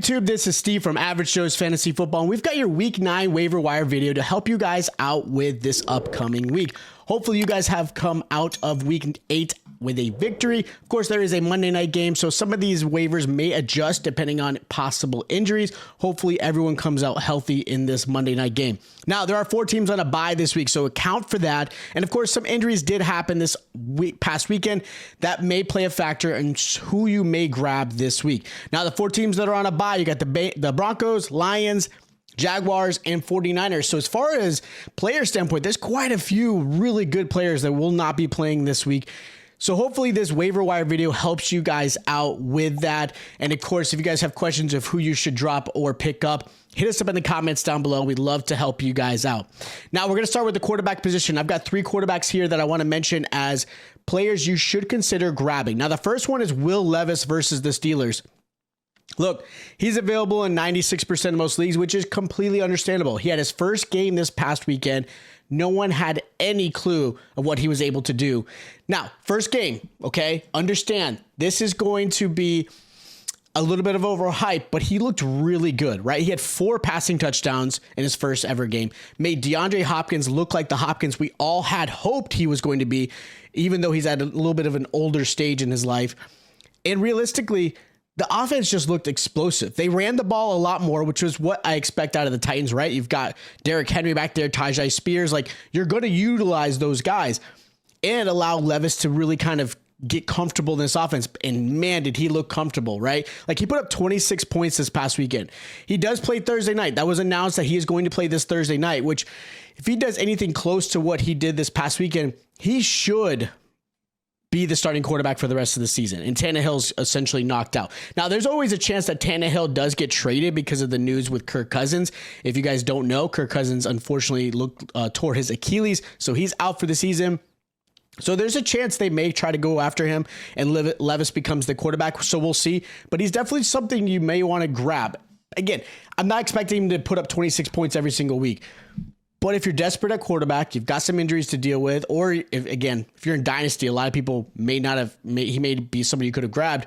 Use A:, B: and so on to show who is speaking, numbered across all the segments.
A: YouTube? This is Steve from Average Joe's Fantasy Football, and we've got your Week 9 waiver wire video to help you guys out with this upcoming week. Hopefully, you guys have come out of Week 8 with a victory. Of course, there is a Monday night game, so some of these waivers may adjust depending on possible injuries. Hopefully, everyone comes out healthy in this Monday night game. Now, there are 4 teams on a bye this week, so account for that. And of course, some injuries did happen this past weekend that may play a factor in who you may grab this week. Now, the 4 teams that are on a bye, you got the Broncos, Lions, Jaguars, and 49ers. So as far as player standpoint, there's quite a few really good players that will not be playing this week. So hopefully this waiver wire video helps you guys out with that. And of course, if you guys have questions of who you should drop or pick up, hit us up in the comments down below. We'd love to help you guys out. Now we're going to start with the quarterback position. I've got 3 quarterbacks here that I want to mention as players you should consider grabbing. Now the first one is Will Levis versus the Steelers. Look, he's available in 96% of most leagues, which is completely understandable. He had his first game this past weekend. No one had any clue of what he was able to do. Now, first game, okay? Understand, this is going to be a little bit of overhype, but he looked really good, right? He had 4 passing touchdowns in his first ever game. Made DeAndre Hopkins look like the Hopkins we all had hoped he was going to be, even though he's at a little bit of an older stage in his life. And realistically, the offense just looked explosive. They ran the ball a lot more, which was what I expect out of the Titans, right? You've got Derrick Henry back there, Tajay Spears. Like, you're going to utilize those guys and allow Levis to really kind of get comfortable in this offense. And man, did he look comfortable, right? Like, he put up 26 points this past weekend. He does play Thursday night. That was announced that he is going to play this Thursday night, which if he does anything close to what he did this past weekend, he should be the starting quarterback for the rest of the season. And Tannehill's essentially knocked out. Now, there's always a chance that Tannehill does get traded because of the news with Kirk Cousins. If you guys don't know, Kirk Cousins unfortunately tore his Achilles, so he's out for the season. So there's a chance they may try to go after him and Levis becomes the quarterback. So we'll see. But he's definitely something you may want to grab. Again, I'm not expecting him to put up 26 points every single week. But if you're desperate at quarterback, you've got some injuries to deal with, or if you're in Dynasty, a lot of people may not have, he may be somebody you could have grabbed.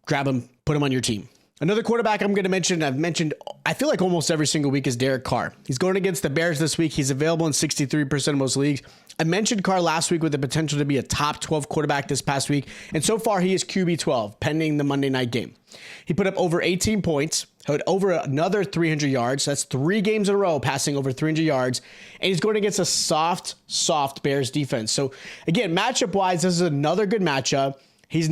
A: Grab him, put him on your team. Another quarterback I'm going to mention, I've mentioned, I feel like almost every single week, is Derek Carr. He's going against the Bears this week. He's available in 63% of most leagues. I mentioned Carr last week with the potential to be a top 12 quarterback this past week. And so far, he is QB 12, pending the Monday night game. He put up over 18 points, had over another 300 yards. That's 3 games in a row, passing over 300 yards. And he's going against a soft Bears defense. So again, matchup-wise, this is another good matchup. He has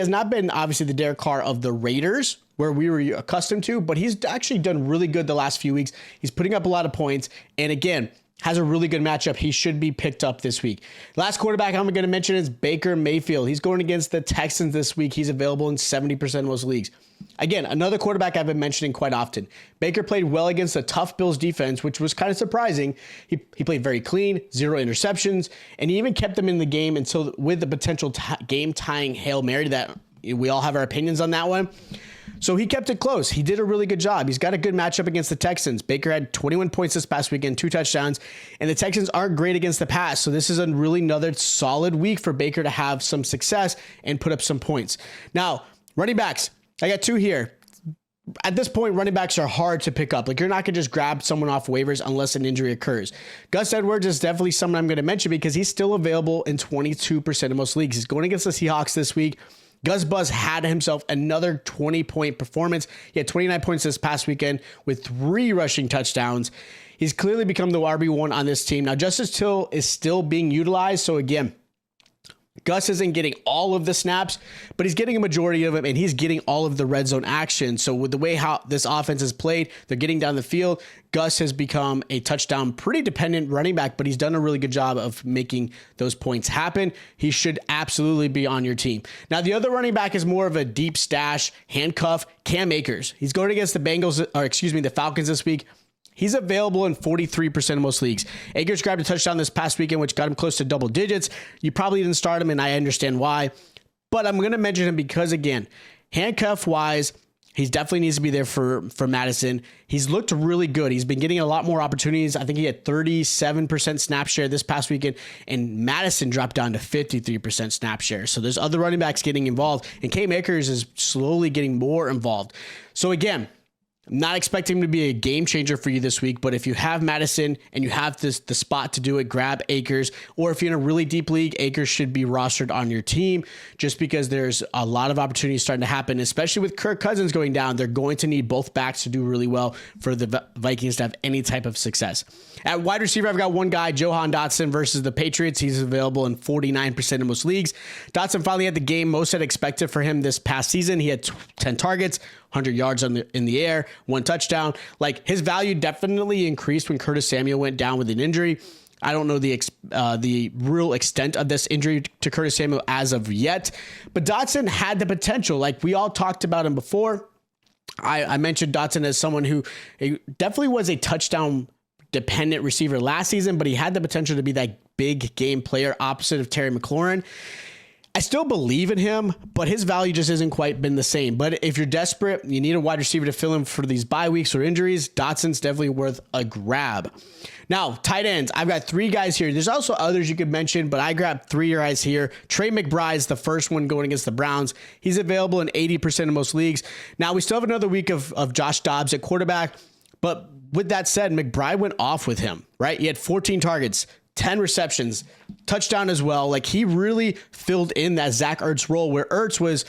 A: not been obviously the Derek Carr of the Raiders, where we were accustomed to, but he's actually done really good the last few weeks. He's putting up a lot of points. And again, has a really good matchup. He should be picked up this week. Last quarterback I'm going to mention is Baker Mayfield. He's going against the Texans this week. He's available in 70% of most leagues. Again, another quarterback I've been mentioning quite often. Baker played well against a tough Bills defense, which was kind of surprising. He played very clean, 0 interceptions, and he even kept them in the game until with the potential game-tying Hail Mary that we all have our opinions on that one. So he kept it close. He did a really good job. He's got a good matchup against the Texans. Baker had 21 points this past weekend, 2 touchdowns, and the Texans aren't great against the pass. So this is a really another solid week for Baker to have some success and put up some points. Now, running backs. I got 2 here. At this point, running backs are hard to pick up. Like, you're not going to just grab someone off waivers unless an injury occurs. Gus Edwards is definitely someone I'm going to mention because he's still available in 22% of most leagues. He's going against the Seahawks this week. Gus Buzz had himself another 20-point performance. He had 29 points this past weekend with 3 rushing touchdowns. He's clearly become the RB1 on this team. Now, Justice Hill is still being utilized. So again, Gus isn't getting all of the snaps, but he's getting a majority of them, and he's getting all of the red zone action. So with the way how this offense is played, they're getting down the field. Gus has become a touchdown pretty dependent running back, but he's done a really good job of making those points happen. He should absolutely be on your team. Now, the other running back is more of a deep stash handcuff, Cam Akers. He's going against the Falcons this week. He's available in 43% of most leagues. Akers grabbed a touchdown this past weekend, which got him close to double digits. You probably didn't start him, and I understand why. But I'm going to mention him because, again, handcuff-wise, He definitely needs to be there for Madison. He's looked really good. He's been getting a lot more opportunities. I think he had 37% snap share this past weekend, and Madison dropped down to 53% snap share. So there's other running backs getting involved, and Akers is slowly getting more involved. So again, I'm not expecting him to be a game changer for you this week, but if you have Madison and you have the spot to do it, grab Akers. Or if you're in a really deep league, Akers should be rostered on your team just because there's a lot of opportunities starting to happen, especially with Kirk Cousins going down. They're going to need both backs to do really well for the Vikings to have any type of success. At wide receiver, I've got one guy, Jahan Dotson versus the Patriots. He's available in 49% of most leagues. Dotson finally had the game most had expected for him this past season. He had 10 targets, 100 yards in the air, 1 touchdown. Like, his value definitely increased when Curtis Samuel went down with an injury. I don't know the real extent of this injury to Curtis Samuel as of yet, but Dotson had the potential. Like, we all talked about him before. I mentioned Dotson as someone who definitely was a touchdown dependent receiver last season, but he had the potential to be that big game player opposite of Terry McLaurin. I still believe in him, but his value just isn't quite been the same. But if you're desperate, you need a wide receiver to fill in for these bye weeks or injuries, Dotson's definitely worth a grab. Now, tight ends, I've got 3 guys here. There's also others you could mention, but I grabbed 3 guys here. Trey McBride's the first one going against the Browns. He's available in 80% of most leagues. Now, we still have another week of Josh Dobbs at quarterback, but with that said, McBride went off with him, right? He had 14 targets, 10 receptions, touchdown as well. Like, he really filled in that Zach Ertz role where Ertz was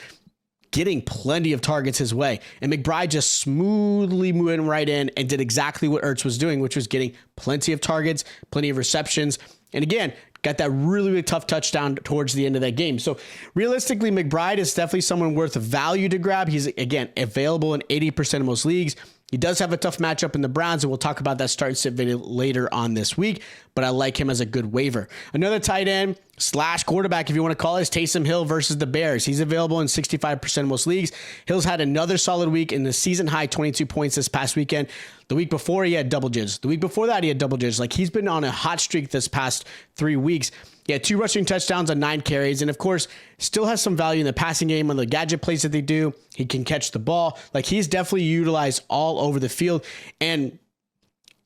A: getting plenty of targets his way. And McBride just smoothly moved right in and did exactly what Ertz was doing, which was getting plenty of targets, plenty of receptions. And again, got that really, really tough touchdown towards the end of that game. So realistically, McBride is definitely someone worth value to grab. He's, again, available in 80% of most leagues. He does have a tough matchup in the Browns, and we'll talk about that start and sit video later on this week, but I like him as a good waiver. Another tight end / quarterback, if you want to call it, is Taysom Hill versus the Bears. He's available in 65% of most leagues. Hill's had another solid week in the season high 22 points this past weekend. The week before, he had double digits. The week before that, he had double digits. Like, he's been on a hot streak this past 3 weeks. He had 2 rushing touchdowns on 9 carries, and of course, still has some value in the passing game on the gadget plays that they do. He can catch the ball. Like, he's definitely utilized all over the field, and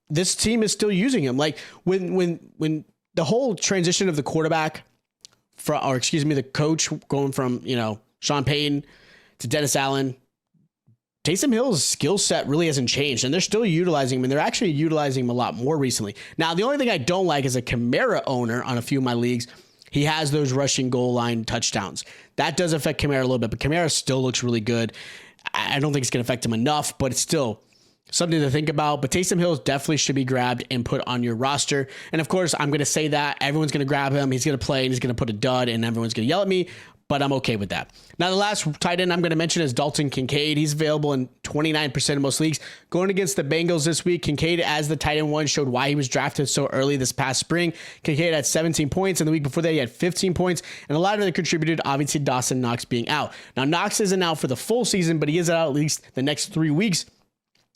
A: this team is still using him. Like, when the whole transition of the quarterback, the coach going from, Sean Payton to Dennis Allen, Taysom Hill's skill set really hasn't changed, and they're still utilizing him, and they're actually utilizing him a lot more recently. Now, the only thing I don't like as a Kamara owner on a few of my leagues, he has those rushing goal line touchdowns. That does affect Kamara a little bit, but Kamara still looks really good. I don't think it's going to affect him enough, but it's still something to think about. But Taysom Hill definitely should be grabbed and put on your roster. And of course, I'm going to say that everyone's going to grab him. He's going to play, and he's going to put a dud, and everyone's going to yell at me, but I'm okay with that. Now, the last tight end I'm going to mention is Dalton Kincaid. He's available in 29% of most leagues. Going against the Bengals this week, Kincaid, as the tight end 1, showed why he was drafted so early this past spring. Kincaid had 17 points, and the week before that, he had 15 points, and a lot of it contributed, obviously, Dawson Knox being out. Now, Knox isn't out for the full season, but he is out at least the next 3 weeks,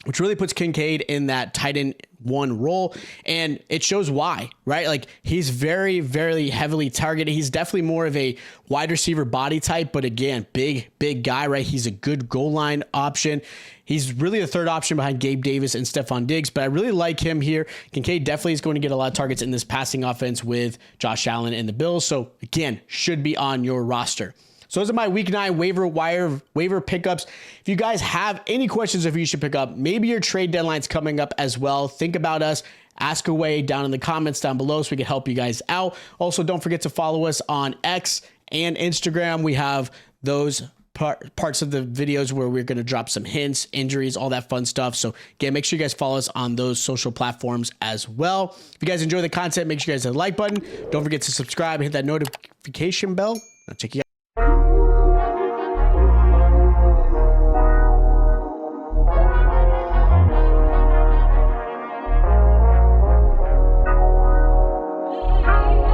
A: which really puts Kincaid in that tight end 1 role. And it shows why, right? Like, he's very, very heavily targeted. He's definitely more of a wide receiver body type, but again, big guy, right? He's a good goal line option. He's really a third option behind Gabe Davis and Stephon Diggs, but I really like him here. Kincaid definitely is going to get a lot of targets in this passing offense with Josh Allen and the Bills. So again, should be on your roster. So those are my week 9 waiver pickups. If you guys have any questions of who you should pick up, maybe your trade deadline's coming up as well, think about us. Ask away down in the comments down below so we can help you guys out. Also, don't forget to follow us on X and Instagram. We have those parts of the videos where we're going to drop some hints, injuries, all that fun stuff. So again, make sure you guys follow us on those social platforms as well. If you guys enjoy the content, make sure you guys hit the like button. Don't forget to subscribe and hit that notification bell. I'll check you out.